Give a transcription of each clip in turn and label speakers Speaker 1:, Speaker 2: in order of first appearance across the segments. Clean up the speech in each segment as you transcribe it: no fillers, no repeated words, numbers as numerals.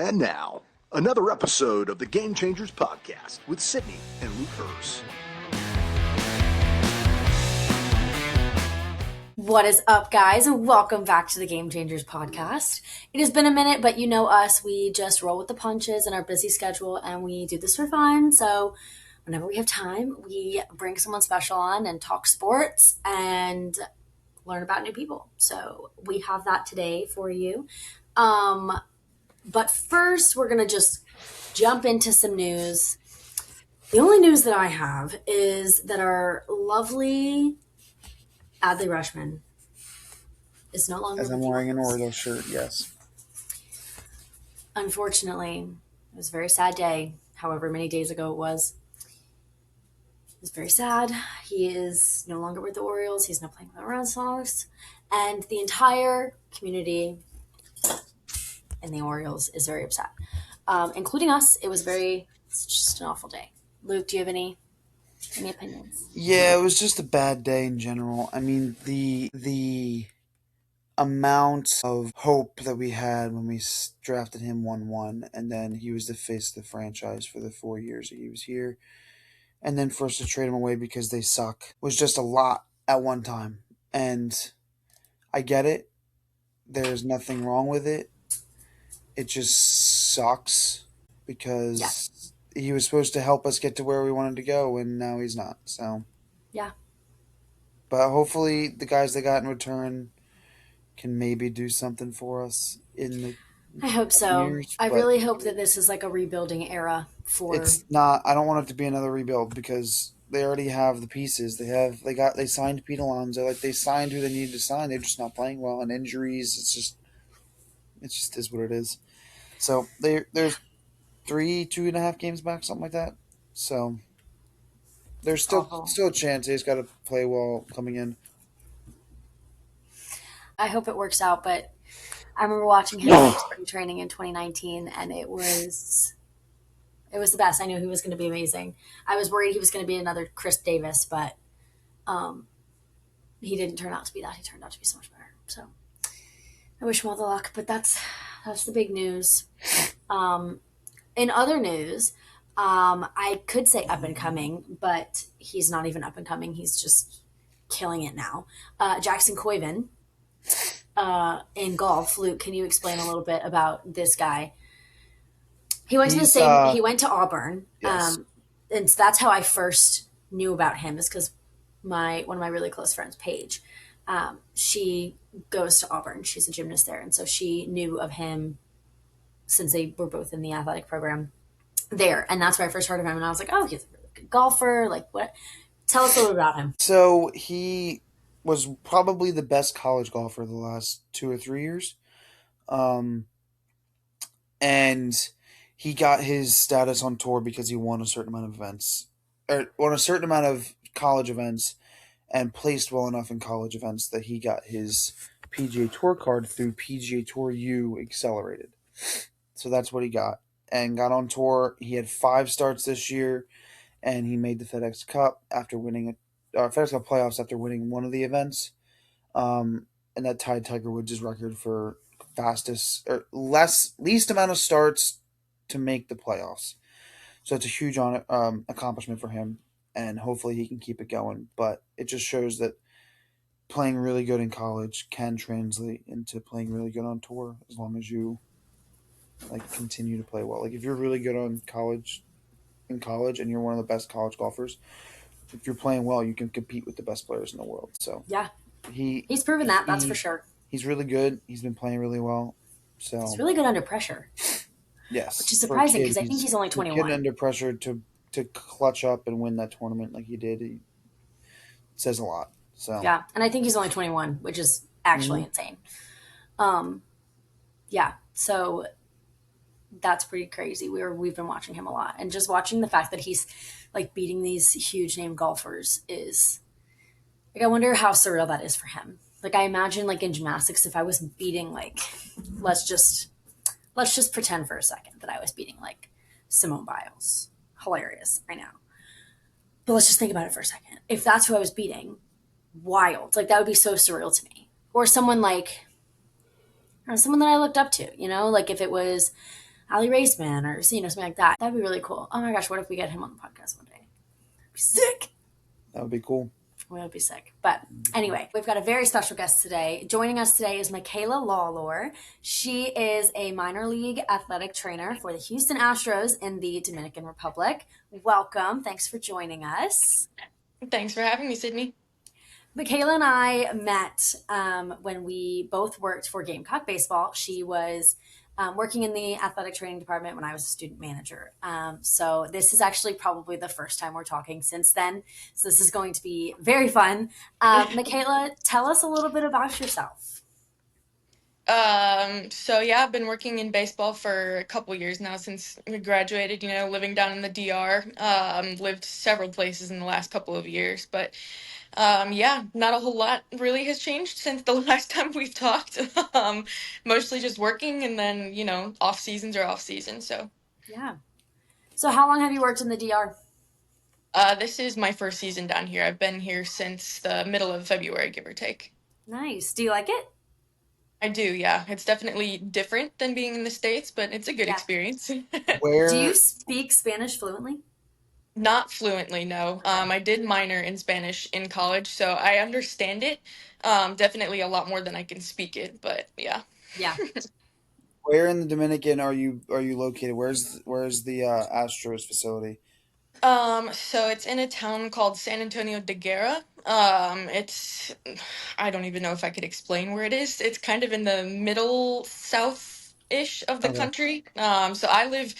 Speaker 1: And now, another episode of the Game Changers podcast with Sydney and Luke Hurst.
Speaker 2: What is up, guys, and welcome back to the Game Changers podcast. It has been a minute, but you know us, we just roll with the punches in our busy schedule, and we do this for fun. So whenever we have time, we bring someone special on and talk sports and learn about new people. So we have that today for you. But first, we're going to just jump into some news. The only news that I have is that our lovely Adley Rushman is no longer.
Speaker 3: As I'm wearing an Orioles shirt, yes.
Speaker 2: Unfortunately, it was a very sad day, however many days ago it was. It was very sad. He is no longer with the Orioles. He's now playing with the Red Sox. And the entire community in the Orioles is very upset, including us. It's just an awful day. Luke, do you have any opinions?
Speaker 3: Yeah, it was just a bad day in general. I mean, the amount of hope that we had when we drafted him 1-1, and then he was the face of the franchise for the 4 years that he was here, and then for us to trade him away because they suck was just a lot at one time. And I get it. There's nothing wrong with it. It just sucks because he was supposed to help us get to where we wanted to go, and now he's not. So
Speaker 2: yeah.
Speaker 3: But hopefully the guys they got in return can maybe do something for us in the
Speaker 2: I hope so.
Speaker 3: years,
Speaker 2: I
Speaker 3: but
Speaker 2: really hope that this is like a rebuilding era for.
Speaker 3: it's not. I don't want it to be another rebuild because they already have the pieces. They signed Pete Alonso. Like, they signed who they needed to sign. They're just not playing well, and injuries. It just is what it is. So there's 2.5 games back, something like that. So there's still a chance. He's got to play well coming in.
Speaker 2: I hope it works out, but I remember watching him in spring training in 2019, and it was the best. I knew he was going to be amazing. I was worried he was going to be another Chris Davis, but he didn't turn out to be that. He turned out to be so much better. So I wish him all the luck, but that's the big news. In other news, I could say up and coming, but he's not even up and coming. He's just killing it now. Jackson Koivin. In golf. Luke, can you explain a little bit about this guy? He went to Auburn.
Speaker 3: Yes.
Speaker 2: And so that's how I first knew about him, is because one of my really close friends, Paige, she goes to Auburn. She's a gymnast there. And so she knew of him since they were both in the athletic program there. And that's where I first heard of him. And I was like, oh, he's a really good golfer. Like, what? Tell us a little about him.
Speaker 3: So he was probably the best college golfer the last 2 or 3 years. And he got his status on tour because he won a certain amount of events, or won a certain amount of college events, and placed well enough in college events that he got his PGA Tour card through PGA Tour U Accelerated. So that's what he got, and got on tour. He had 5 starts this year, and he made the FedEx Cup after winning FedEx Cup playoffs after winning one of the events. And that tied Tiger Woods' record for least amount of starts to make the playoffs. So it's a huge accomplishment for him, and hopefully he can keep it going. But it just shows that playing really good in college can translate into playing really good on tour, as long as you continue to play well. Like, if you're really good in college and you're one of the best college golfers, if you're playing well, you can compete with the best players in the world. So
Speaker 2: yeah,
Speaker 3: he's
Speaker 2: proven that. That's for sure.
Speaker 3: He's really good. He's been playing really well. So
Speaker 2: he's really good under pressure.
Speaker 3: Yes,
Speaker 2: which is surprising because I think he's only 21.
Speaker 3: Getting under pressure to clutch up and win that tournament like he did, it says a lot. So
Speaker 2: yeah, and I think he's only 21, which is actually insane. Yeah, so that's pretty crazy. We've been watching him a lot, and just watching the fact that he's beating these huge name golfers is I wonder how surreal that is for him. I imagine in gymnastics, if I was beating let's just pretend for a second that I was beating Simone Biles. Hilarious, I know. But let's just think about it for a second. If that's who I was beating, wild. That would be so surreal to me. Or someone someone that I looked up to, if it was Ali Raceman or something like that. That'd be really cool. Oh my gosh, what if we get him on the podcast one day? That'd be sick.
Speaker 3: That would be cool.
Speaker 2: Would be sick. But anyway, we've got a very special guest today. Joining us today is Michaela Lawlor. She is a minor league athletic trainer for the Houston Astros in the Dominican Republic. Welcome. Thanks for joining us.
Speaker 4: Thanks for having me, Sydney.
Speaker 2: Michaela and I met when we both worked for Gamecock Baseball. She was working in the athletic training department when I was a student manager. So this is actually probably the first time we're talking since then. So this is going to be very fun. Michaela, tell us a little bit about yourself.
Speaker 4: So yeah, I've been working in baseball for a couple years now since we graduated, living down in the DR. Lived several places in the last couple of years, but yeah, not a whole lot really has changed since the last time we've talked. Mostly just working and then, off seasons are off season, so.
Speaker 2: Yeah. So how long have you worked in the DR?
Speaker 4: This is my first season down here. I've been here since the middle of February, give or take.
Speaker 2: Nice. Do you like it?
Speaker 4: I do, yeah. It's definitely different than being in the States, but it's a good experience.
Speaker 2: Do
Speaker 3: Where
Speaker 2: you speak Spanish fluently?
Speaker 4: Not fluently, no. I did minor in Spanish in college, so I understand it. Definitely a lot more than I can speak it, but yeah.
Speaker 2: Yeah.
Speaker 3: where in the Dominican are you located? Where's the Astros facility?
Speaker 4: So it's in a town called San Antonio de Guerra. I don't even know if I could explain where it is. It's kind of in the middle south-ish of the
Speaker 3: Okay,
Speaker 4: country. So I live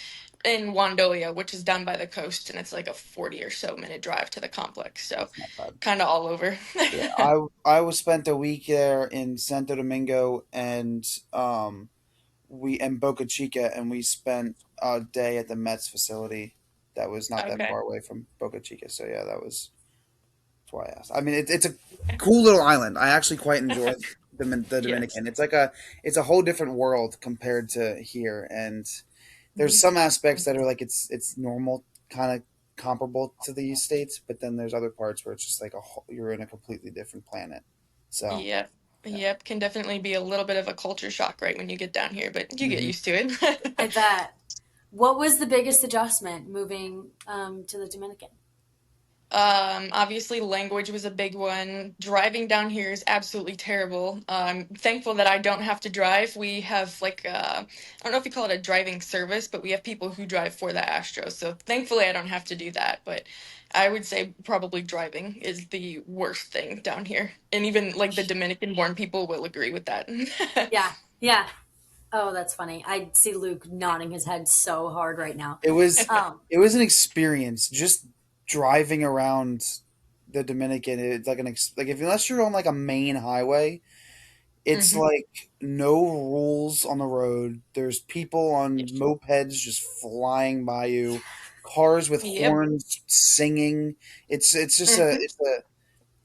Speaker 4: in Wandolia, which is down by the coast, and it's like a 40 or so minute drive to the complex. So
Speaker 3: that's not bad.
Speaker 4: kind of all over.
Speaker 3: Yeah, I was spent a week there in Santo Domingo and we and Boca Chica, and we spent a day at the Mets facility that was not that
Speaker 4: Okay.
Speaker 3: far away from Boca Chica. So yeah, that's why I asked. I mean, it's a cool little island. I actually quite enjoy the
Speaker 4: Yes.
Speaker 3: Dominican. It's a whole different world compared to here, and there's
Speaker 2: Mhm.
Speaker 3: some aspects that are like it's normal, kind of comparable to the states, but then there's other parts where it's just like you're in a completely different planet. So
Speaker 4: Yep.
Speaker 3: yeah.
Speaker 4: Yep. Can definitely be a little bit of a culture shock right when you get down here, but you get
Speaker 3: hmm
Speaker 4: used to
Speaker 2: I
Speaker 4: it.
Speaker 2: bet. What was the biggest adjustment moving to the Dominican?
Speaker 4: Obviously, language was a big one. Driving down here is absolutely terrible. I'm thankful that I don't have to drive. We have like I don't know if you call it a driving service, but we have people who drive for the Astros. So thankfully, I don't have to do that. But I would say probably driving is the worst thing down here, and even like the Dominican-born people will agree with that.
Speaker 2: Yeah. Yeah. Oh, that's funny. I see Luke nodding his head so hard right now.
Speaker 3: It was
Speaker 2: Um,
Speaker 3: it was an experience just driving around the Dominican. It's like like if unless you're on like a main highway, it's
Speaker 4: hmm
Speaker 3: like no rules on the road. There's people on mopeds just flying by you, cars with
Speaker 4: Yep.
Speaker 3: horns singing. It's just a
Speaker 4: hmm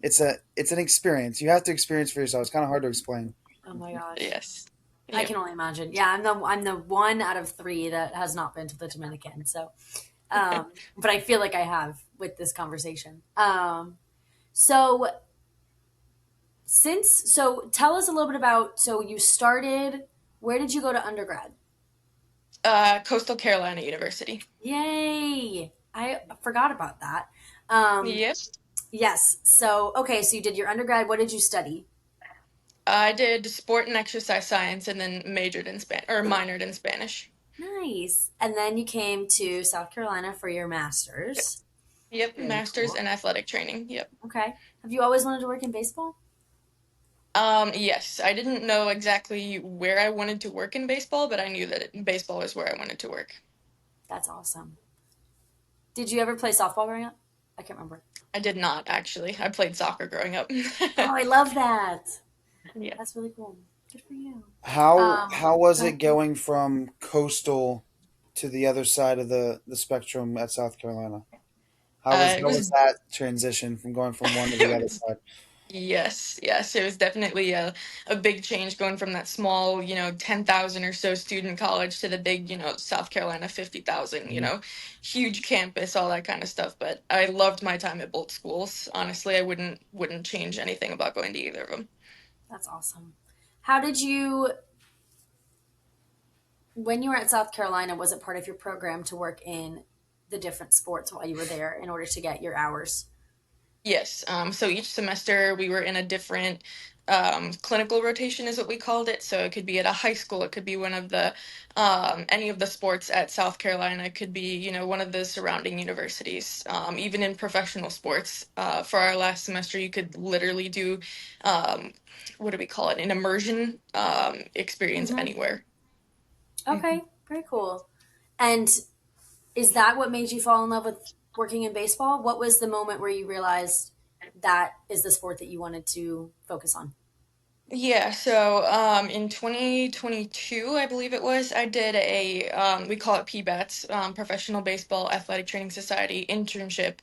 Speaker 3: it's an experience. You have to experience for yourself. It's kind of hard to explain.
Speaker 2: oh my gosh.
Speaker 4: Yes.
Speaker 2: I
Speaker 4: Yep.
Speaker 2: can only imagine. Yeah, I'm the one out of three that has not been to the Dominican. So, but I feel like I have with this conversation. So so tell us a little bit about, so you started, where did you go to undergrad?
Speaker 4: Coastal Carolina University.
Speaker 2: Yay! I forgot about that. Um,
Speaker 4: Yep.
Speaker 2: yes. So, okay, so you did your undergrad. What did you study?
Speaker 4: I did sport and exercise science and then majored in minored in Spanish.
Speaker 2: Nice. And then you came to South Carolina for your
Speaker 4: Yep.
Speaker 2: master's.
Speaker 4: Yep.
Speaker 2: Very
Speaker 4: Masters
Speaker 2: cool.
Speaker 4: in athletic training. Yep.
Speaker 2: Okay. Have you always wanted to work in baseball?
Speaker 4: Yes, I didn't know exactly where I wanted to work in baseball, but I knew that baseball is where I wanted to work.
Speaker 2: That's awesome. Did you ever play softball growing up? I can't remember.
Speaker 4: I did not actually. I played soccer growing up.
Speaker 2: Oh, I love that.
Speaker 4: Yeah.
Speaker 2: That's really cool. Good for you.
Speaker 3: How was
Speaker 2: Go
Speaker 3: it
Speaker 2: ahead.
Speaker 3: going from coastal to the other side of the spectrum at South Carolina?
Speaker 4: It
Speaker 3: How
Speaker 4: was
Speaker 3: was that transition from going from one to the
Speaker 4: it
Speaker 3: other
Speaker 4: was
Speaker 3: side?
Speaker 4: Yes, yes, it was definitely a big change going from that small, 10,000 or so student college to the big, South Carolina 50,000,
Speaker 3: Mhm.
Speaker 4: huge campus, all that kind of stuff. But I loved my time at both schools. Honestly, I wouldn't change anything about going to either of them.
Speaker 2: That's awesome. How did you When you were at South Carolina, was it part of your program to work in the different sports while you were there in order to get your hours?
Speaker 4: Yes. So each semester we were in a different clinical rotation, is what we called it. So it could be at a high school, it could be one of the any of the sports at South Carolina, it could be one of the surrounding universities. Even in professional sports, for our last semester, you could literally do um, what do we call it? An immersion experience
Speaker 2: Hmm.
Speaker 4: anywhere.
Speaker 2: Okay, very cool. And is that what made you fall in love with working in baseball? What was the moment where you realized that is the sport that you wanted to focus on?
Speaker 4: Yeah, so in 2022, I believe it was, I did we call it PBATS, Professional Baseball Athletic Training Society internship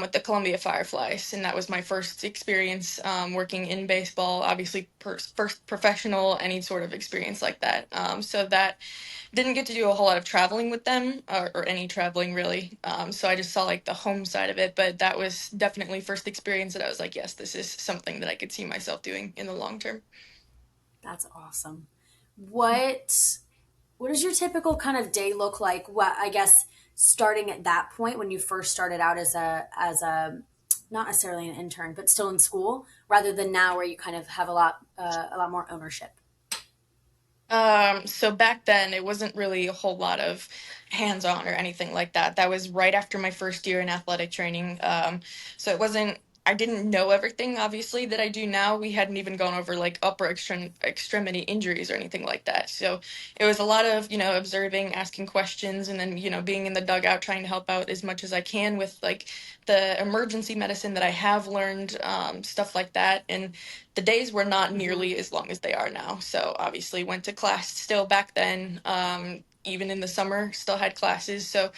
Speaker 4: with the Columbia Fireflies. And that was my first experience working in baseball, obviously, first professional, any sort of experience like that. So that didn't get to do a whole lot of traveling with them or any traveling really. So I just saw like the home side of it, but that was definitely first experience that I was like, yes, this is something that I could see myself doing in the long term.
Speaker 2: That's awesome. What what does your typical kind of day look like? What I guess starting at that point when you first started out as a not necessarily an intern, but still in school, rather than now where you kind of have a lot more ownership.
Speaker 4: So back then it wasn't really a whole lot of hands-on or anything like that. That was right after my first year in athletic training. So it wasn't, I didn't know everything obviously that I do now. We hadn't even gone over like extremity injuries or anything like that. So it was a lot of, observing, asking questions, and then, being in the dugout trying to help out as much as I can with like the emergency medicine that I have learned, stuff like that. And the days were not
Speaker 2: Hmm.
Speaker 4: nearly as long as they are now. So obviously went to class still back then. Even in the summer, still had classes. So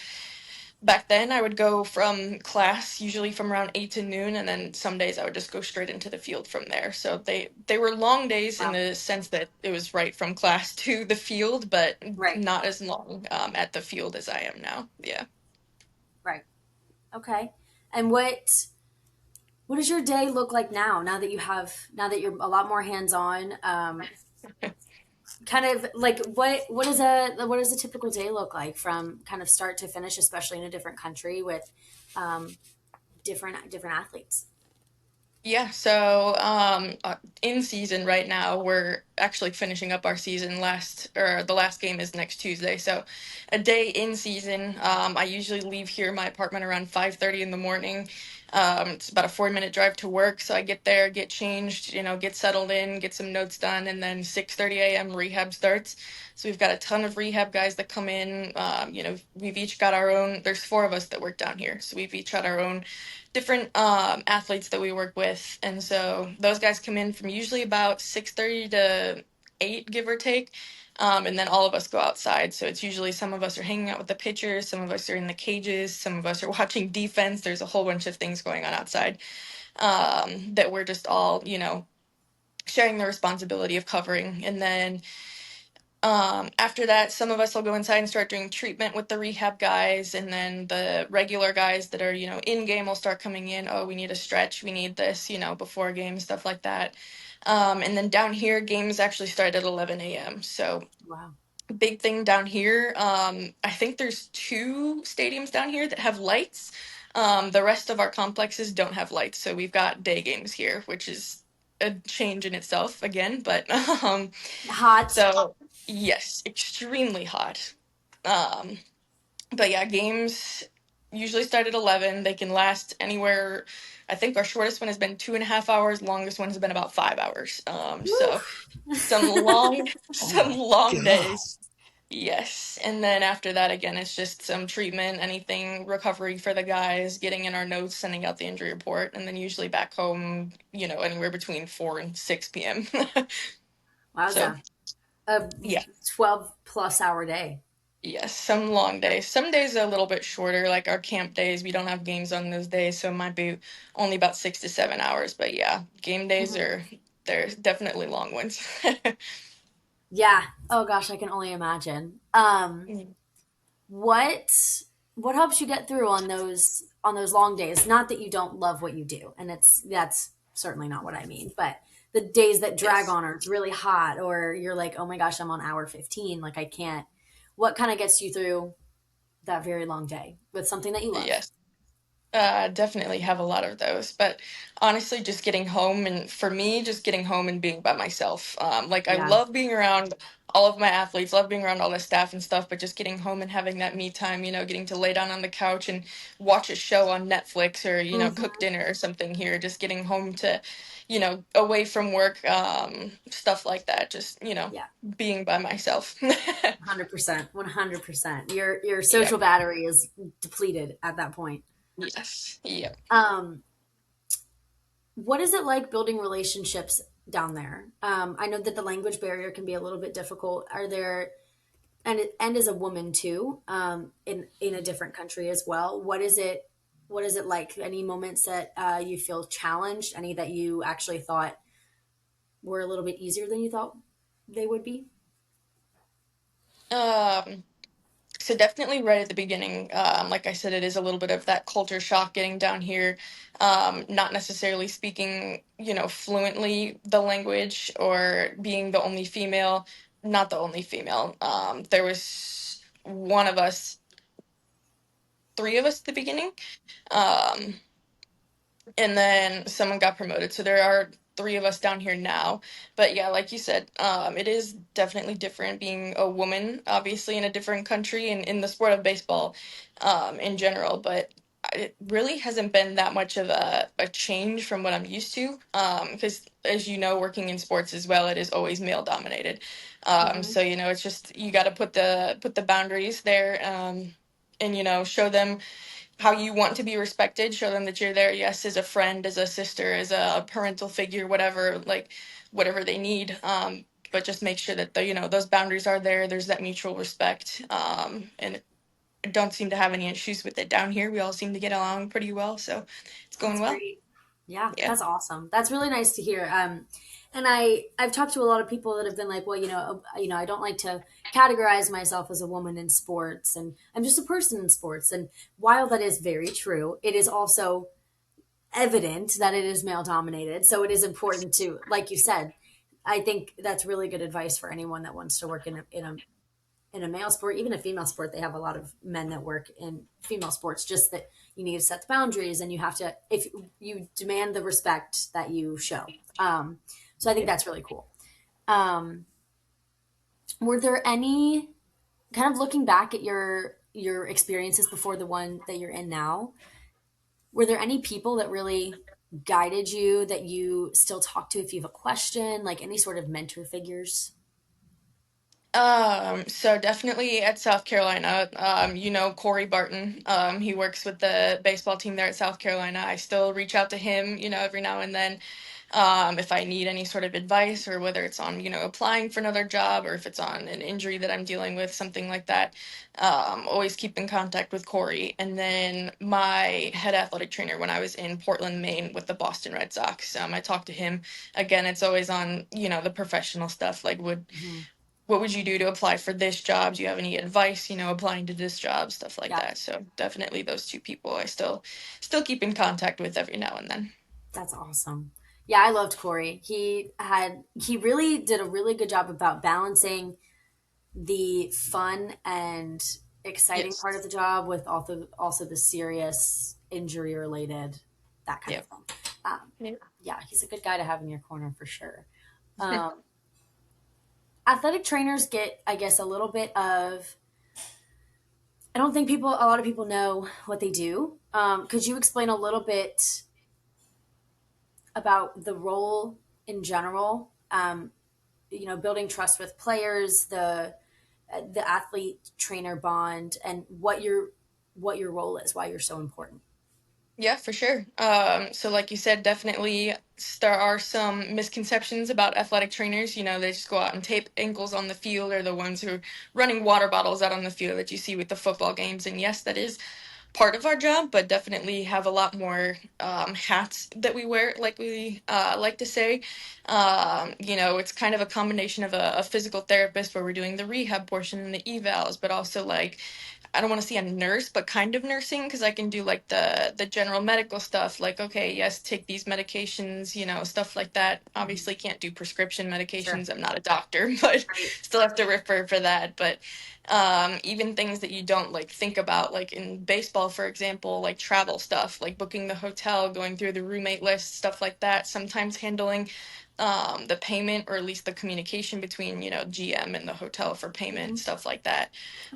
Speaker 4: back then I would go from class usually from around 8 to noon, and then some days I would just go straight into the field from there. So they were long days in
Speaker 2: Wow.
Speaker 4: the sense that it was right from class to the field, but
Speaker 2: Right.
Speaker 4: not as long at the field as I am now. Yeah.
Speaker 2: Right. Okay. And what does your day look like now? Now that you're a lot more hands on, kind of like what does a typical day look like from kind of start to finish, especially in a different country with um, different athletes.
Speaker 4: Yeah, so in season right now, we're actually finishing up our season. The last game is next Tuesday. So a day in season, I usually leave here my apartment around 5:30 in the morning. It's about a 4-minute drive to work, so I get there, get changed, get settled in, get some notes done, and then 6:30 a.m. rehab starts. So we've got a ton of rehab guys that come in. We've each got our own. There's four of us that work down here, so we've each got our own different athletes that we work with, and so those guys come in from usually about 6:30 to 8, give or take, and then all of us go outside. So it's usually some of us are hanging out with the pitchers, some of us are in the cages, some of us are watching defense. There's a whole bunch of things going on outside that we're just all sharing the responsibility of covering, and then after that, some of us will go inside and start doing treatment with the rehab guys, and then the regular guys that are, in game will start coming in. Oh, we need a stretch, we need this, before a game, stuff like that. And then down here, games actually start at 11 a.m. So
Speaker 2: Wow.
Speaker 4: big thing down here. I think there's two stadiums down here that have lights. The rest of our complexes don't have lights, so we've got day games here, which is a change in itself again, but
Speaker 2: Hot.
Speaker 4: so yes, extremely hot. Um, but yeah, games usually start at 11. They can last anywhere. I think our shortest one has been 2.5 hours. Longest one has been about 5 hours. So
Speaker 2: Woo.
Speaker 4: some long,
Speaker 3: Oh
Speaker 4: some
Speaker 3: my
Speaker 4: long
Speaker 3: god.
Speaker 4: days. Yes, and then after that, again, it's just some treatment, anything recovery for the guys, getting in our notes, sending out the injury report, and then usually back home. Anywhere between 4 and 6 p.m. So
Speaker 2: Wowza. A
Speaker 4: yeah.
Speaker 2: 12-plus hour day.
Speaker 4: Yes, some long days. Some days are a little bit shorter, like our camp days. We don't have games on those days, so it might be only about 6 to 7 hours. But yeah, game days
Speaker 2: Mhm.
Speaker 4: are they're definitely long ones.
Speaker 2: Yeah. Oh gosh, I can only imagine.
Speaker 4: Mm.
Speaker 2: What what helps you get through on those long days? Not that you don't love what you do, and that's certainly not what I mean, but the days that drag
Speaker 4: Yes.
Speaker 2: on or it's really hot or you're like, "Oh my gosh, I'm on hour 15, like I can't." what kind of gets you through that very long day with something that you love?
Speaker 4: Yes. Definitely have a lot of those, but honestly, just getting home and for me, just getting home and being by myself. Like I
Speaker 2: Yeah.
Speaker 4: love being around all of my athletes, love being around all the staff and stuff, but just getting home and having that me time, getting to lay down on the couch and watch a show on Netflix or, cook
Speaker 2: Hmm.
Speaker 4: dinner or something here, just getting home to, away from work, stuff like that, just,
Speaker 2: Yeah.
Speaker 4: being by myself.
Speaker 2: 100%. 100%. Your
Speaker 4: Yep.
Speaker 2: social battery is depleted at that point.
Speaker 4: Yes. Yep.
Speaker 2: Um, what is it like building relationships down there? I know that the language barrier can be a little bit difficult. Are there and as a woman too, in a different country as well? What is it like? Any moments that you feel challenged? Any that you actually thought were a little bit easier than you thought they would be?
Speaker 4: Um, So definitely right at the beginning, like I said, it is a little bit of that culture shock getting down here, not necessarily speaking, fluently the language or being the only female, not the only female. There was one of us, three of us at the beginning. Um, and then someone got promoted. So there are three of us down here now. But yeah, like you said, it is definitely different being a woman, obviously in a different country and in the sport of baseball, in general. But it really hasn't been that much of a change from what I'm used to. Because as you know, working in sports as well, it is always male dominated.
Speaker 2: Hmm.
Speaker 4: So it's just you got to put the boundaries there. And show them how you want to be respected, show them that you're there, yes, as a friend, as a sister, as a parental figure, whatever, like whatever they need. But just make sure that those boundaries are there. There's that mutual respect. And I don't seem to have any issues with it down here. We all seem to get along pretty well, so it's going
Speaker 2: That's
Speaker 4: well.
Speaker 2: great. Yeah,
Speaker 4: Yeah.
Speaker 2: that's awesome. That's really nice to hear. And I've talked to a lot of people that have been like, well, I don't like to categorize myself as a woman in sports, and I'm just a person in sports. And while that is very true, it is also evident that it is male dominated. So it is important to, like you said, I think that's really good advice for anyone that wants to work in a male sport, even a female sport. They have a lot of men that work in female sports, just that you need to set the boundaries and you have to, if you demand the respect that you show. So I think that's really cool. Um, were there any kind of looking back at your experiences before the one that you're in now? Were there any people that really guided you that you still talk to if you have a question, like any sort of mentor figures?
Speaker 4: So definitely at South Carolina, Corey Barton. He works with the baseball team there at South Carolina. I still reach out to him, every now and then, if I need any sort of advice or whether it's on, applying for another job or if it's on an injury that I'm dealing with, something like that. Always keep in contact with Corey. And then my head athletic trainer when I was in Portland, Maine with the Boston Red Sox. I talked to him. Again, it's always on, the professional stuff, like
Speaker 2: Mhm.
Speaker 4: what would you do to apply for this job? Do you have any advice, applying to this job, stuff like
Speaker 2: Yeah,
Speaker 4: that. So definitely those two people I still keep in contact with every now and then.
Speaker 2: that's awesome. Yeah, I loved Corey. He really did a really good job about balancing the fun and exciting part of
Speaker 4: Yes.
Speaker 2: the job with also the serious injury related, that kind of
Speaker 4: Yep.
Speaker 2: thing. Um,
Speaker 4: Yep.
Speaker 2: yeah, he's a good guy to have in your corner for sure. Um, athletic trainers get, I guess, a little bit of. I don't think a lot of people know what they do. Could you explain a little bit about the role in general? Building trust with players, the athlete trainer bond, and what your role is, why you're so important.
Speaker 4: Yeah, for sure. So like you said, definitely there are some misconceptions about athletic trainers. They just go out and tape ankles on the field or the ones who are running water bottles out on the field that you see with the football games. And yes, that is part of our job, but definitely have a lot more hats that we wear, like we like to say. It's kind of a combination of a physical therapist where we're doing the rehab portion and the evals, but also like I don't want to say a nurse, but kind of nursing because I can do like the general medical stuff, like okay, yes, take these medications, stuff like that.
Speaker 2: Mhm.
Speaker 4: Obviously, can't do prescription
Speaker 2: Sure.
Speaker 4: medications. I'm not a doctor, but
Speaker 2: Right.
Speaker 4: still have to refer for that. But Even things that you don't like think about, like in baseball, for example, like travel stuff, like booking the hotel, going through the roommate list, stuff like that. Sometimes handling the payment, or at least the communication between, GM and the hotel for payment,
Speaker 2: Mhm.
Speaker 4: stuff like that.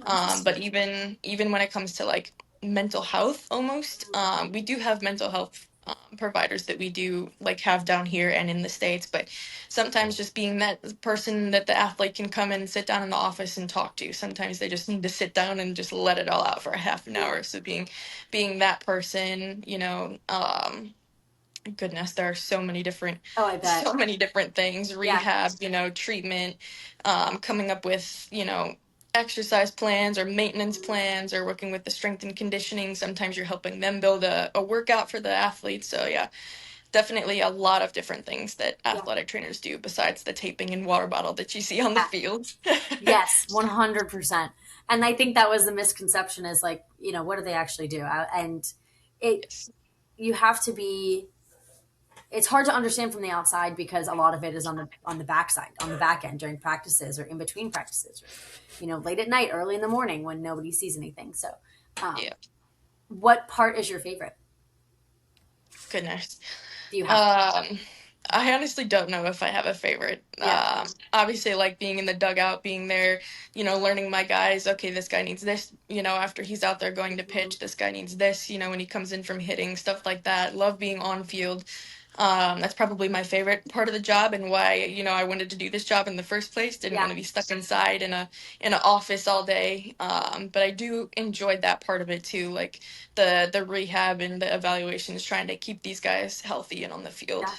Speaker 2: Oh,
Speaker 4: But
Speaker 2: interesting.
Speaker 4: even when it comes to like mental health, almost, we do have mental health providers that we do like have down here and in the States, but sometimes just being that person that the athlete can come and sit down in the office and talk to. Sometimes they just need to sit down and just let it all out for a half an
Speaker 2: Yeah.
Speaker 4: hour. So being that person, goodness, there are so many different
Speaker 2: Oh, I bet.
Speaker 4: so many different things,
Speaker 2: Yeah.
Speaker 4: rehab, treatment, coming up with, exercise plans or maintenance plans, or working with the strength and conditioning. Sometimes you're helping them build a workout for the athletes. So yeah, definitely a lot of different things that
Speaker 2: Yeah.
Speaker 4: athletic trainers do besides the taping and water bottle that you see on the
Speaker 2: Yeah.
Speaker 4: field.
Speaker 2: Yes, 100%. And I think that was the misconception is like, what do they actually do? And it,
Speaker 4: Yes.
Speaker 2: you have to be, it's hard to understand from the outside because a lot of it is on the backside, on the back end during practices or in between practices, or, late at night, early in the morning when nobody sees anything. So, um,
Speaker 4: Yeah.
Speaker 2: what part is your favorite?
Speaker 4: Goodness.
Speaker 2: Do you have?
Speaker 4: Um, I honestly don't know if I have a favorite.
Speaker 2: Yeah.
Speaker 4: Obviously, like being in the dugout, being there, learning my guys. Okay, this guy needs this. After he's out there going to pitch, this guy needs this. When he comes in from hitting, stuff like that. Love being on field. That's probably my favorite part of the job, and why I wanted to do this job in the first place. Didn't
Speaker 2: Yeah.
Speaker 4: want to be stuck inside in an office all day. But I do enjoy that part of it too, like the rehab and the evaluations, trying to keep these guys healthy and on the field.
Speaker 2: Yeah.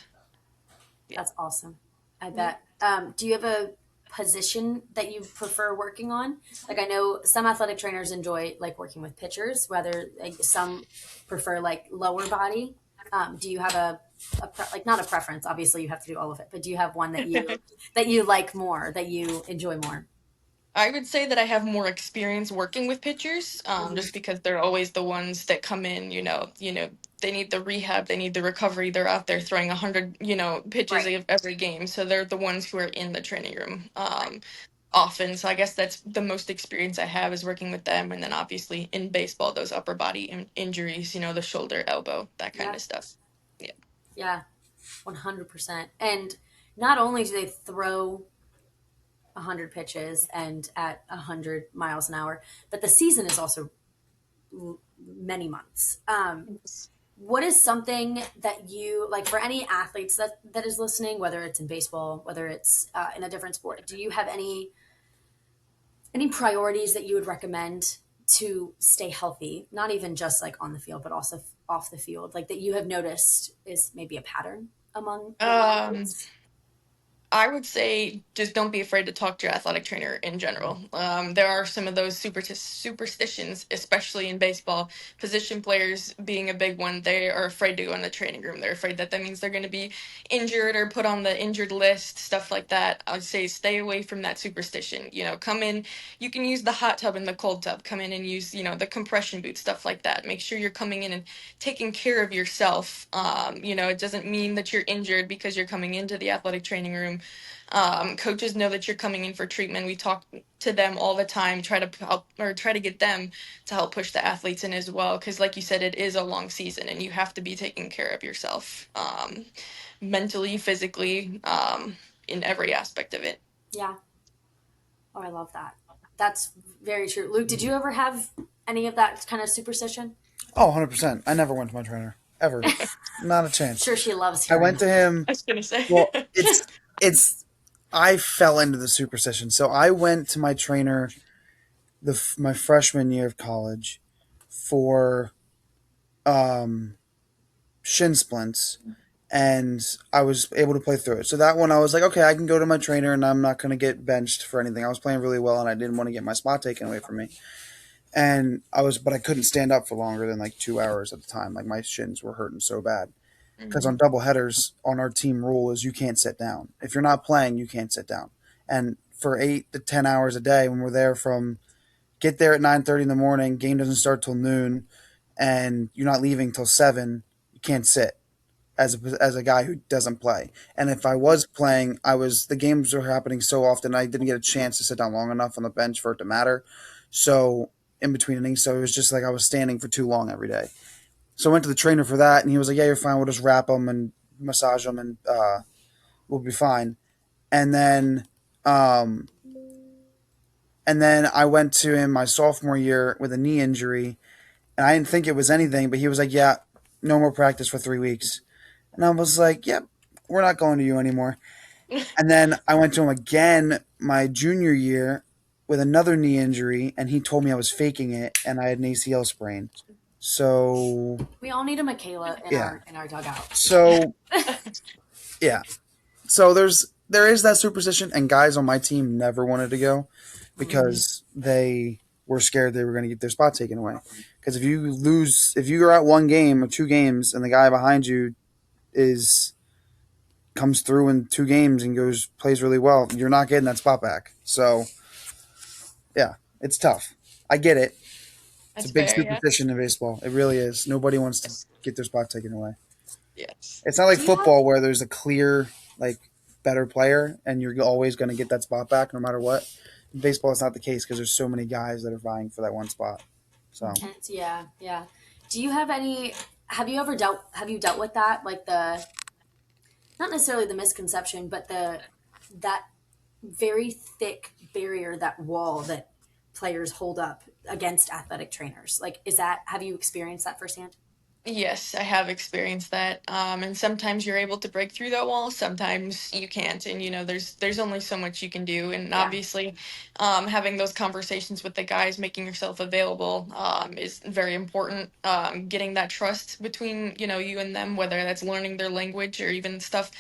Speaker 4: Yeah.
Speaker 2: That's awesome. I
Speaker 4: Yeah.
Speaker 2: bet. Do you have a position that you prefer working on? Like I know some athletic trainers enjoy like working with pitchers, whether like some prefer like lower body. Do you have like not a preference? Obviously, you have to do all of it, but do you have one that you like more, that you enjoy more?
Speaker 4: I would say that I have more experience working with pitchers,
Speaker 2: Hmm.
Speaker 4: just because they're always the ones that come in. They need the rehab, they need the recovery. They're out there throwing 100, pitches
Speaker 2: Right.
Speaker 4: every game, so they're the ones who are in the training room
Speaker 2: Right.
Speaker 4: often. So I guess that's the most experience I have, is working with them, and then obviously in baseball, those upper body injuries, the shoulder, elbow, that kind
Speaker 2: Yeah.
Speaker 4: of stuff. Yeah.
Speaker 2: Yeah. 100%. And not only do they throw 100 pitches and at 100 miles an hour, but the season is also many months. What is something that you like for any athletes that is listening, whether it's in baseball, whether it's in a different sport? Do you have any priorities that you would recommend to stay healthy? Not even just like on the field, but also off the field, like that you have noticed is maybe a pattern among young
Speaker 4: Um,
Speaker 2: athletes.
Speaker 4: I would say just don't be afraid to talk to your athletic trainer in general. There are some of those superstitions, especially in baseball. Position players being a big one, they are afraid to go in the training room. They're afraid that means they're going to be injured or put on the injured list, stuff like that. I would say stay away from that superstition. Come in. You can use the hot tub and the cold tub. Come in and use, the compression boots, stuff like that. Make sure you're coming in and taking care of yourself. It doesn't mean that you're injured because you're coming into the athletic training room. Coaches know that you're coming in for treatment. We talk to them all the time, try to help or try to get them to help push the athletes in as well. Because, like you said, it is a long season, and you have to be taking care of yourself, mentally, physically, in every aspect of it.
Speaker 2: Yeah. Oh, I love that. That's very true. Luke, did you ever have any of that kind of superstition?
Speaker 3: Oh, 100%. I never went to my trainer. Ever. Not a chance.
Speaker 2: Sure, she loves
Speaker 3: I
Speaker 2: hearing
Speaker 3: went to him.
Speaker 4: I was gonna say.
Speaker 3: Well, it's, I fell into the superstition. So I went to my trainer my freshman year of college for um, shin splints, and I was able to play through it. So that one, I was like, okay, I can go to my trainer, and I'm not going to get benched for anything. I was playing really well, and I didn't want to get my spot taken away from me. But I couldn't stand up for longer than like 2 hours at a time. Like my shins were hurting so bad. Because
Speaker 4: Mhm.
Speaker 3: on double headers, on our team rule is you can't sit down. If you're not playing, you can't sit down. And for 8 to 10 hours a day, when we're there from get there at 9:30 in the morning, game doesn't start till noon, and you're not leaving till 7, you can't sit as a guy who doesn't play. And if I was playing, the games were happening so often I didn't get a chance to sit down long enough on the bench for it to matter. So in between innings, so it was just like I was standing for too long every day. So I went to the trainer for that, and he was like, "Yeah, you're fine. We'll just wrap them and massage them, and we'll be fine." And then, um, and then I went to him my sophomore year with a knee injury, and I didn't think it was anything, but he was like, "Yeah, no more practice for 3 weeks," and I was like, "Yep, we're not going to you anymore." And then I went to him again my junior year with another knee injury, and he told me I was faking it, and I had an ACL sprain. So
Speaker 2: We all need a Michaela
Speaker 3: yeah,
Speaker 2: in our dugout.
Speaker 3: so yeah, so there is that superstition, and guys on my team never wanted to go because they were scared they were going to get their spot taken away. Because if you are out one game or 2 games, and the guy behind you is comes through in 2 games and plays really well, you're not getting that spot back. So yeah, it's tough. I get it. It's a
Speaker 4: That's
Speaker 3: big
Speaker 4: fair, yeah.
Speaker 3: superstition in baseball. It really is. Nobody wants to get their spot taken away.
Speaker 4: Yes.
Speaker 3: It's not like
Speaker 2: Do you have
Speaker 3: football where there's a clear like better player and you're always going to get that spot back no matter what. In baseball, it's not the case because there's so many guys that are vying for that one spot. So
Speaker 2: yeah, yeah. Do you have any? Have you ever dealt? Have you dealt with that? Like the not necessarily the misconception, but the that very thick barrier, that wall that players hold up against athletic trainers. Like, is that? Have you experienced that firsthand?
Speaker 4: Yes, I have experienced that. And sometimes you're able to break through that wall, sometimes you can't. And there's only so much you can do. And
Speaker 2: Yeah,
Speaker 4: obviously, having those conversations with the guys, making yourself available, is very important. Getting that trust between, you and them, whether that's learning their language or even stuff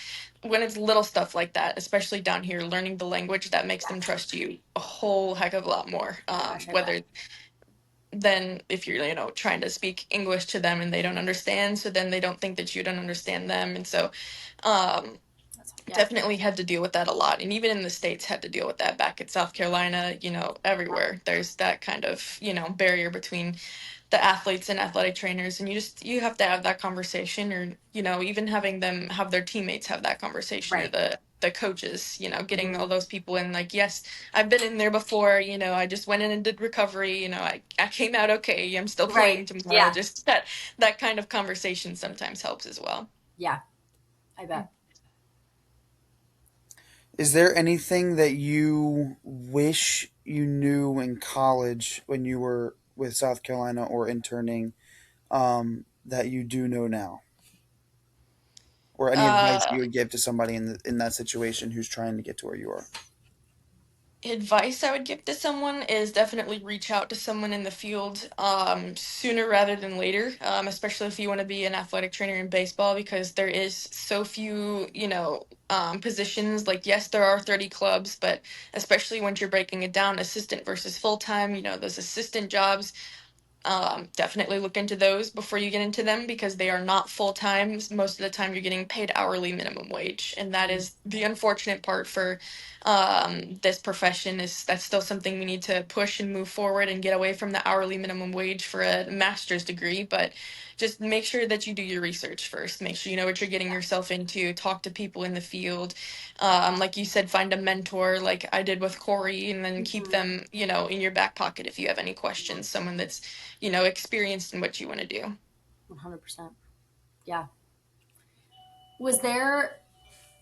Speaker 4: when it's little stuff like that, especially down here, learning the language that makes them trust you a whole heck of a lot more.
Speaker 2: gosh, I bet.
Speaker 4: Whether than if you're trying to speak English to them and they don't understand, so then they don't think that you don't understand them. And so um
Speaker 2: Yeah,
Speaker 4: definitely had to deal with that a lot, and even in the States had to deal with that. Back at South Carolina, everywhere there's that kind of barrier between the athletes and athletic trainers, and you have to have that conversation, or even having them have their teammates have that conversation, or
Speaker 2: right.
Speaker 4: the coaches, getting
Speaker 2: Hmm.
Speaker 4: all those people in, like, yes, I've been in there before, I just went in and did recovery, I came out okay, I'm still
Speaker 2: Right.
Speaker 4: playing tomorrow.
Speaker 2: Yeah.
Speaker 4: Just that kind of conversation sometimes helps as well.
Speaker 2: Yeah. I bet.
Speaker 3: is there anything that you wish you knew in college when you were with South Carolina or interning that you do know now? Or any advice
Speaker 4: uh
Speaker 3: you would give to somebody in that situation who's trying to get to where you are?
Speaker 4: Advice I would give to someone is definitely reach out to someone in the field, sooner rather than later, especially if you want to be an athletic trainer in baseball, because there is so few, positions. Like, yes, there are 30 clubs, but especially when you're breaking it down, assistant versus full time, those assistant jobs, definitely look into those before you get into them, because they are not full time. Most of the time, you're getting paid hourly minimum wage, and that
Speaker 2: Mhm.
Speaker 4: is the unfortunate part for this profession. Is that's still something we need to push and move forward and get away from the hourly minimum wage for a master's degree. But just make sure that you do your research first. Make sure you know what you're getting yourself into. Talk to people in the field. Like you said, find a mentor, like I did with Corey, and then keep
Speaker 2: Mhm.
Speaker 4: them, in your back pocket if you have any questions. Someone that's experienced in what you want to do.
Speaker 2: 100%. Yeah. Was there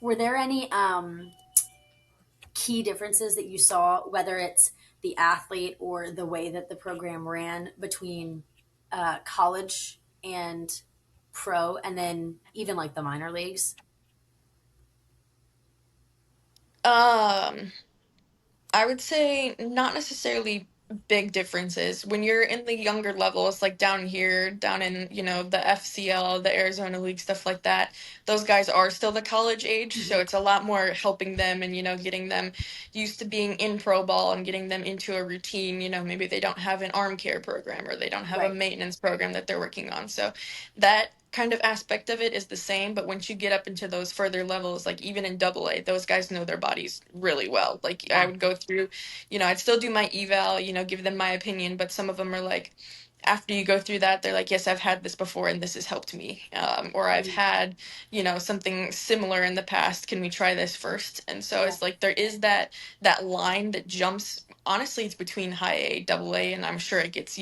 Speaker 2: were there any key differences that you saw, whether it's the athlete or the way that the program ran between college and pro, and then even like the minor leagues?
Speaker 4: Um, I would say not necessarily big differences. When you're in the younger levels, like down here, down in, the FCL, the Arizona League, stuff like that, those guys are still the college age. So
Speaker 2: Hmm.
Speaker 4: it's a lot more helping them and, getting them used to being in pro ball and getting them into a routine. Maybe they don't have an arm care program, or they don't have a
Speaker 2: Right.
Speaker 4: maintenance program that they're working on. So that kind of aspect of it is the same, but once you get up into those further levels, like even in double A, those guys know their bodies really well. Like I
Speaker 2: Yeah.
Speaker 4: would go through, I'd still do my eval, give them my opinion, but some of them are like, after you go through that, they're like, yes, I've had this before and this has helped me. Or I've
Speaker 2: Mhm.
Speaker 4: had, something similar in the past. Can we try this first? And so
Speaker 2: Yeah.
Speaker 4: it's like there is that line that jumps. Honestly, it's between high A, double A, and I'm sure it gets,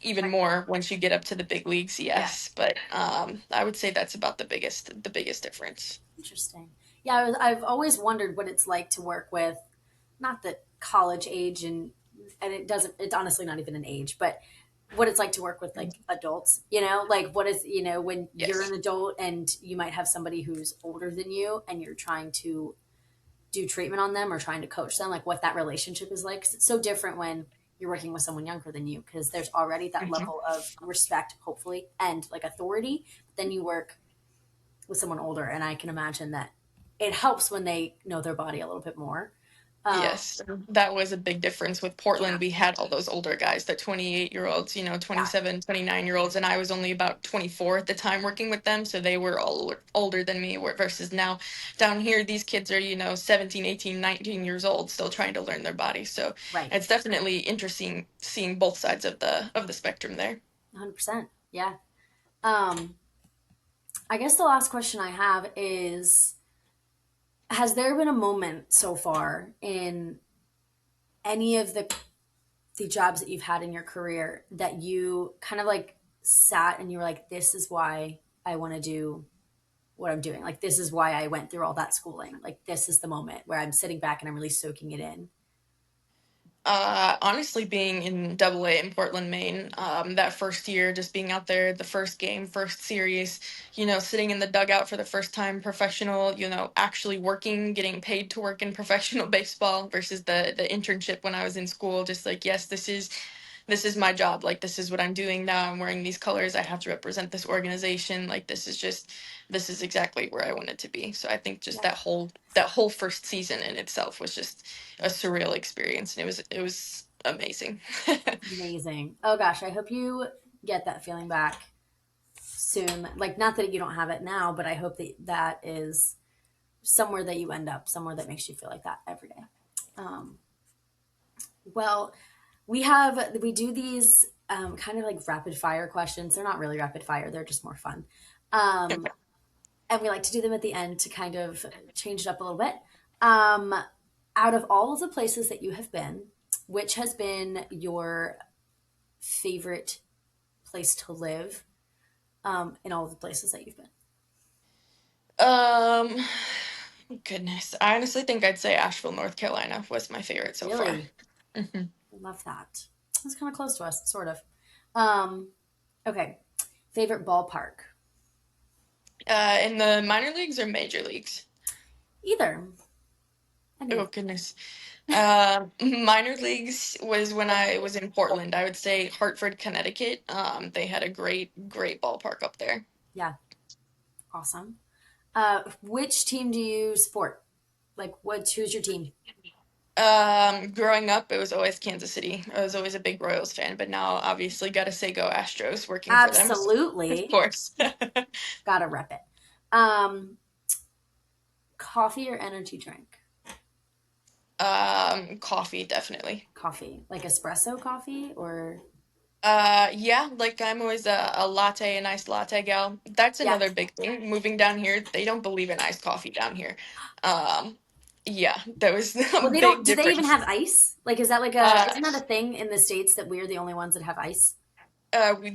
Speaker 4: even more once you get up to the big leagues,
Speaker 2: Yeah.
Speaker 4: yes. But I would say that's about the biggest difference.
Speaker 2: Interesting. Yeah, I've always wondered what it's like to work with, not the college age, and it doesn't. It's honestly not even an age, but what it's like to work with like adults. Like what is when you're
Speaker 4: Yes.
Speaker 2: an adult and you might have somebody who's older than you, and you're trying to do treatment on them or trying to coach them, like what that relationship is like. 'Cause it's so different when you're working with someone younger than you because there's already that
Speaker 4: Mhm.
Speaker 2: level of respect, hopefully, and like authority. But then you work with someone older, and I can imagine that it helps when they know their body a little bit more. Um,
Speaker 4: Yes, that was a big difference with
Speaker 2: yeah,
Speaker 4: Portland. We had all those older guys, the 28-year-olds,
Speaker 2: yeah,
Speaker 4: 27, 29-year-olds, and I was only about 24 at the time working with them, so they were all older than me versus now down here these kids are, 17, 18, 19 years old still trying to learn their body. So
Speaker 2: right,
Speaker 4: it's definitely interesting seeing both sides of the spectrum there.
Speaker 2: 100%. Yeah. Um, I guess the last question I have is: has there been a moment so far in any of the jobs that you've had in your career that you kind of like sat and you were like, this is why I want to do what I'm doing. Like, this is why I went through all that schooling. Like, this is the moment where I'm sitting back and I'm really soaking it in.
Speaker 4: Honestly, being in Double A in Portland, Maine, that first year, just being out there, the first game, first series, sitting in the dugout for the first time, professional, actually working, getting paid to work in professional baseball versus the internship when I was in school. Just like, yes, this is my job. Like, this is what I'm doing now. I'm wearing these colors. I have to represent this organization. Like, this is exactly where I wanted to be. So I think just
Speaker 2: Yeah.
Speaker 4: that whole first season in itself was just a surreal experience, and it was amazing.
Speaker 2: Amazing. Oh gosh, I hope you get that feeling back soon. Like, not that you don't have it now, but I hope that that is somewhere that you end up, somewhere that makes you feel like that every day. Um, well, we do these kind of like rapid fire questions. They're not really rapid fire; they're just more fun. Um, and we like to do them at the end to kind of change it up a little bit. Um, Out of all of the places that you have been, which has been your favorite place to live in all of the places that you've been?
Speaker 4: um, Goodness, I honestly think I'd say Asheville, North Carolina was my favorite so far.
Speaker 2: Really?
Speaker 4: hmm
Speaker 2: I love that. It's kind of close to us, sort of. Um, okay. Favorite ballpark?
Speaker 4: in the minor leagues or major leagues?
Speaker 2: Either. Any
Speaker 4: Oh
Speaker 2: of
Speaker 4: goodness. Minor leagues was when I was in Portland. I would say Hartford, Connecticut. They had a great, great ballpark up there.
Speaker 2: Yeah. Awesome. Which team do you support? Like, who's your team?
Speaker 4: Growing up, it was always Kansas City. I was always a big Royals fan, but now obviously gotta say go Astros, working for them, of
Speaker 2: Absolutely.
Speaker 4: course.
Speaker 2: Gotta rep it. Um, Coffee or energy drink?
Speaker 4: Coffee, definitely.
Speaker 2: Coffee. Like espresso coffee or
Speaker 4: Yeah, like I'm always a latte, a nice latte gal. That's
Speaker 2: yeah.
Speaker 4: another big thing. Moving down here, they don't believe in iced coffee down here. Um, yeah, that was
Speaker 2: Well,
Speaker 4: a
Speaker 2: they don't.
Speaker 4: big
Speaker 2: Do they even
Speaker 4: difference.
Speaker 2: have ice? Like, is that like a?
Speaker 4: Uh,
Speaker 2: Isn't that a thing in the states that we're the only ones that have ice?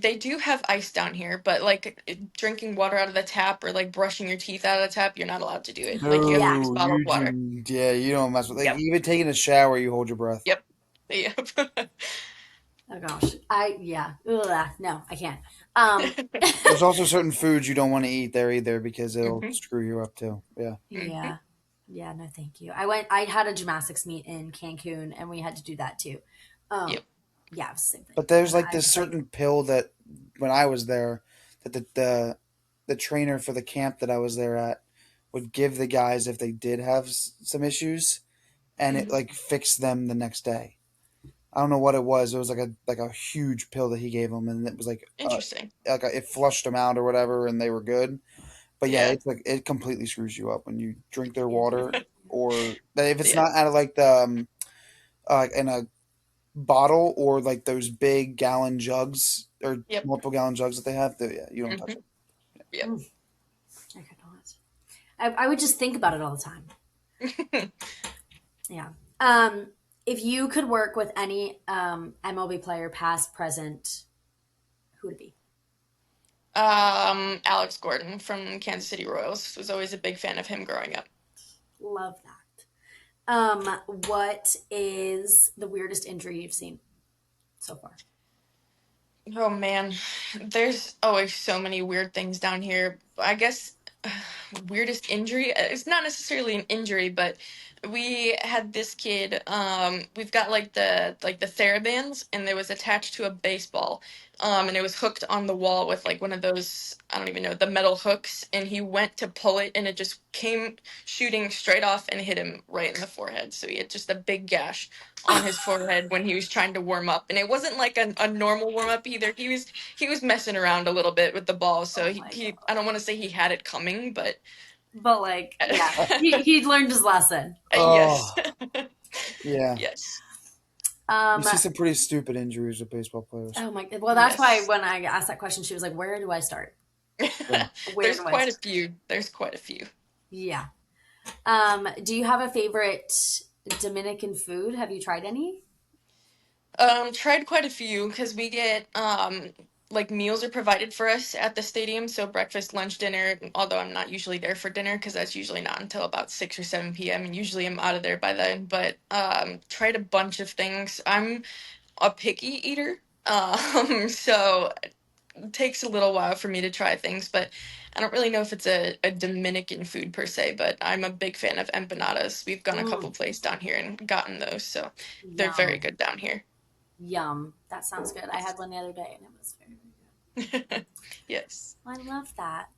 Speaker 4: they do have ice down here, but like drinking water out of the tap or like brushing your teeth out of the tap, you're not allowed to do it. Like you have to
Speaker 2: Yeah.
Speaker 4: use
Speaker 3: No,
Speaker 4: bottled
Speaker 3: you
Speaker 4: water.
Speaker 3: do. Yeah, you don't mess with. Like
Speaker 4: Yep.
Speaker 3: even taking a shower, you hold your breath.
Speaker 4: Yep. Yep.
Speaker 2: Oh gosh. Yeah. Ugh, no, I can't. Um.
Speaker 3: There's also certain foods you don't want to eat there either because it'll
Speaker 4: hmm
Speaker 3: screw you up too. Yeah.
Speaker 2: Yeah. Yeah. No, thank you. I went. I had a gymnastics meet in Cancun, and we had to do that too. Um.
Speaker 4: Yep.
Speaker 2: Yeah, it was the same thing.
Speaker 3: But there's
Speaker 2: And
Speaker 3: like
Speaker 2: I
Speaker 3: this
Speaker 2: was like,
Speaker 3: certain pill that when I was there, that the trainer for the camp that I was there at would give the guys if they did have some issues, and it
Speaker 2: mhm.
Speaker 3: like fixed them the next day. I don't know what it was. It was like a huge pill that he gave them, and it was
Speaker 4: Interesting.
Speaker 3: it flushed them out or whatever, and they were good. But yeah,
Speaker 4: Yeah.
Speaker 3: it's like it completely screws you up when you drink their
Speaker 2: Yeah.
Speaker 3: water, or if it's
Speaker 4: Yeah.
Speaker 3: not out of like the in a bottle or like those big gallon jugs or
Speaker 4: Yep.
Speaker 3: multiple gallon jugs that they have. Yeah, you don't touch
Speaker 4: Hmm.
Speaker 3: it.
Speaker 4: Yep.
Speaker 2: Mm, I could not. I would just think about it all the time. Yeah. Um, if you could work with any MLB player, past, present, who would it be?
Speaker 4: Alex Gordon from Kansas City Royals. Was always a big fan of him growing up.
Speaker 2: Love that. What is the weirdest injury you've seen so far?
Speaker 4: Oh man, there's always so many weird things down here. I guess weirdest injury. It's not necessarily an injury, but we had this kid. We've got like the therabands, and it was attached to a baseball. And it was hooked on the wall with like one of those, I don't even know, the metal hooks. And he went to pull it, and it just came shooting straight off and hit him right in the forehead. So he had just a big gash on his forehead when he was trying to warm up, and it wasn't like a normal warm up either. He was messing around a little bit with the ball, so
Speaker 2: Oh
Speaker 4: he,
Speaker 2: my
Speaker 4: he
Speaker 2: god!
Speaker 4: I don't want to say he had it coming, but
Speaker 2: But like, yeah, he learned his lesson.
Speaker 4: yes.
Speaker 3: Oh, yeah.
Speaker 4: Yes.
Speaker 3: You
Speaker 2: Um,
Speaker 3: see some pretty stupid injuries with baseball players.
Speaker 2: oh my, well, that's why
Speaker 4: Yes.
Speaker 2: when I asked that question, she was like, "Where do I start?
Speaker 3: Yeah.
Speaker 2: Where
Speaker 4: There's
Speaker 2: do I
Speaker 4: quite a
Speaker 2: start?"
Speaker 4: few. There's quite a few.
Speaker 2: Yeah. Do you have a favorite Dominican food? Have you tried any?
Speaker 4: Tried quite a few because we get like meals are provided for us at the stadium, so breakfast, lunch, dinner. Although I'm not usually there for dinner because that's usually not until about 6 or 7 p.m. and usually I'm out of there by then. But tried a bunch of things. I'm a picky eater, so it takes a little while for me to try things. But I don't really know if it's a Dominican food per se. But I'm a big fan of empanadas. We've gone a couple
Speaker 2: Mm,
Speaker 4: places down here and gotten those, so they're very
Speaker 2: yum,
Speaker 4: good down here.
Speaker 2: yum. That sounds good. I had one the other day, and it was very, very good.
Speaker 4: Yes,
Speaker 2: I love that.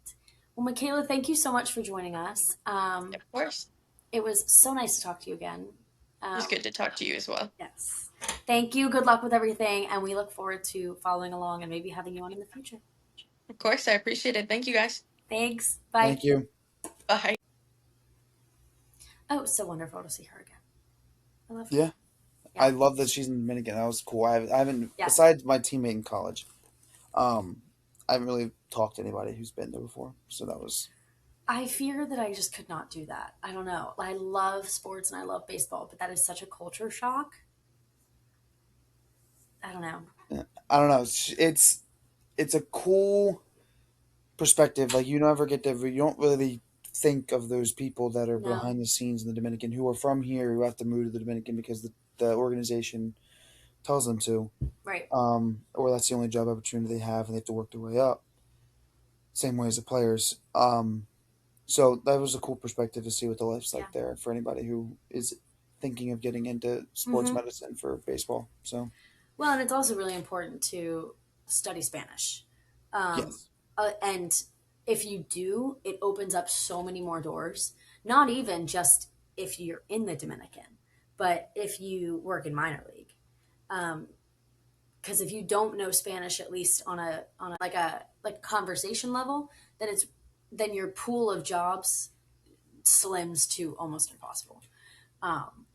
Speaker 2: Well, Michaela, thank you so much for joining us.
Speaker 4: of course.
Speaker 2: It was so nice to talk to you again.
Speaker 4: It was
Speaker 2: Um,
Speaker 4: good to talk to you as well.
Speaker 2: yes. Thank you. Good luck with everything, and we look forward to following along and maybe having you on in the future.
Speaker 4: Of course, I appreciate it. Thank you guys.
Speaker 2: Thanks. Bye.
Speaker 3: Thank you.
Speaker 4: Bye.
Speaker 2: Oh, so wonderful to see her again. I love her.
Speaker 3: Yeah.
Speaker 2: Yeah.
Speaker 3: I love that she's in Dominican. That was cool. I haven't,
Speaker 2: Yeah.
Speaker 3: besides my teammate in college, I haven't really talked to anybody who's been there before. So that was,
Speaker 2: I fear that I just could not do that. I don't know. I love sports and I love baseball, but that is such a culture shock. I don't know.
Speaker 3: I don't know. It's a cool perspective. Like you never get to, you don't really think of those people that are
Speaker 2: No.
Speaker 3: behind the scenes in the Dominican who are from here who have to move to the Dominican because the organization tells them to,
Speaker 2: Right.
Speaker 3: or that's the only job opportunity they have, and they have to work their way up. Same way as the players. So that was a cool perspective to see what the life's
Speaker 2: Yeah.
Speaker 3: like there for anybody who is thinking of getting into sports
Speaker 2: Mm-hmm.
Speaker 3: medicine for baseball. So
Speaker 2: Well, and it's also really important to study Spanish. Um,
Speaker 3: yes,
Speaker 2: and if you do, it opens up so many more doors. Not even just if you're in the Dominican, but if you work in minor league. Because if you don't know Spanish, at least on a like conversation level, then your pool of jobs slims to almost impossible. Um,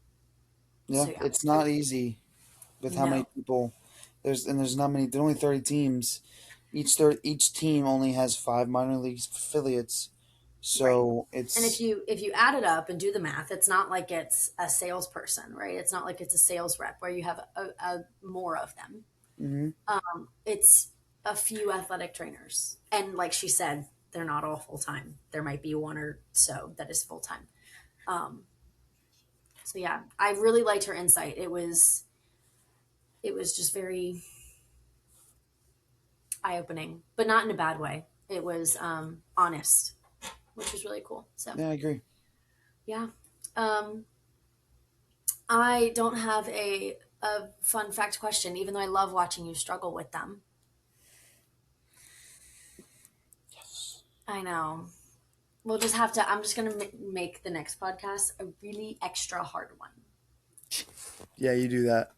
Speaker 3: yeah,
Speaker 2: so yeah,
Speaker 3: it's not easy with how many
Speaker 2: no,
Speaker 3: people there's not many. There's only 30 teams. Each team only has 5 minor league affiliates.
Speaker 2: right.
Speaker 3: So
Speaker 2: And if
Speaker 3: it's
Speaker 2: you add it up and do the math, it's not like it's a salesperson, right? It's not like it's a sales rep where you have a more of them.
Speaker 3: mhm.
Speaker 2: It's a few athletic trainers, and like she said, they're not all full time. There might be one or so that is full time. Um, so yeah, I really liked her insight. It was just very eye opening, but not in a bad way. It was honest, which was really cool. So
Speaker 3: Yeah, I agree.
Speaker 2: yeah. Um, I don't have a fun fact question, even though I love watching you struggle with them. I know. We'll just have to. I'm just gonna make the next podcast a really extra hard one.
Speaker 3: Yeah, you do that.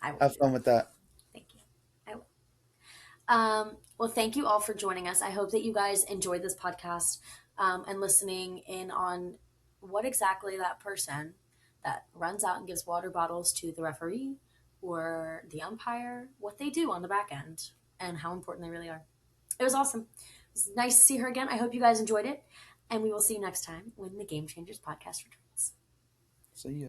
Speaker 2: I will.
Speaker 3: Have
Speaker 2: do
Speaker 3: fun
Speaker 2: that.
Speaker 3: with that.
Speaker 2: Thank you. I will. Well, thank you all for joining us. I hope that you guys enjoyed this podcast and listening in on what exactly that person that runs out and gives water bottles to the referee or the umpire, what they do on the back end and how important they really are. It was awesome. It was nice to see her again. I hope you guys enjoyed it. And we will see you next time when the Game Changers podcast returns.
Speaker 3: See ya.